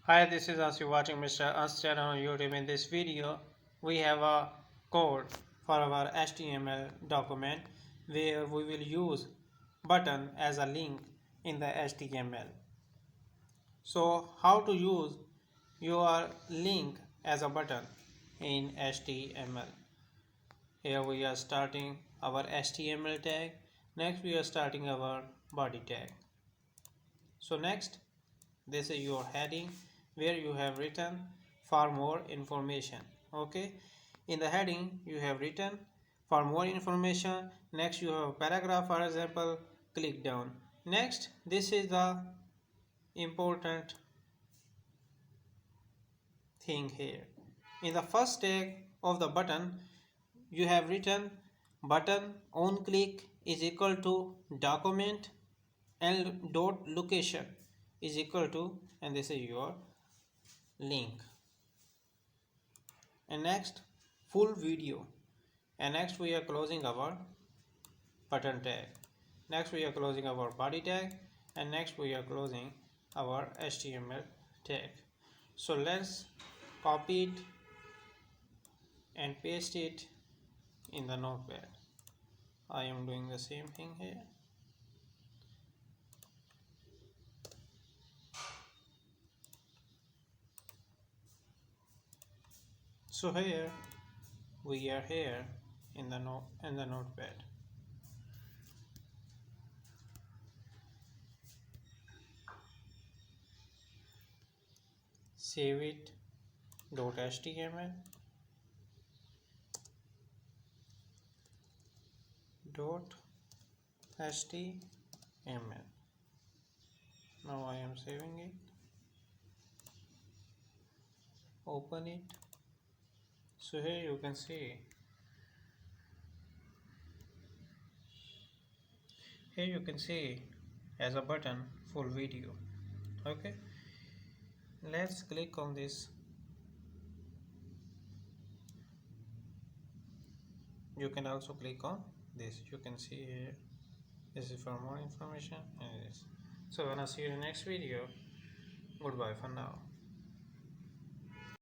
Hi, this is As you watching Mr. As channel on YouTube. In this video, we have a code for our HTML document where we will use button as a link in the HTML. So, how to use your link as a button in HTML? Here we are starting our HTML tag. Next, we are starting our body tag. So next, this is your heading where you have written for more information. Okay, in the heading you have written for more information. Next you have a paragraph, for example, click down. Next, this is the important thing here. In the first tag of the button you have written button on click is equal to document and dot location is equal to, and this is your link. And next, full video. And next we are closing our button tag. Next we are closing our body tag, and next we are closing our HTML tag. So let's copy it and paste it in the notepad. I am doing the same thing here. So here we are here in the notepad. Save it .html .html. Now I am saving it. Open it. So here you can see, as a button full video. Okay, let's click on this. You can also click on this. You can see here, this is for more information and this. So when I see you in the next video, goodbye for now.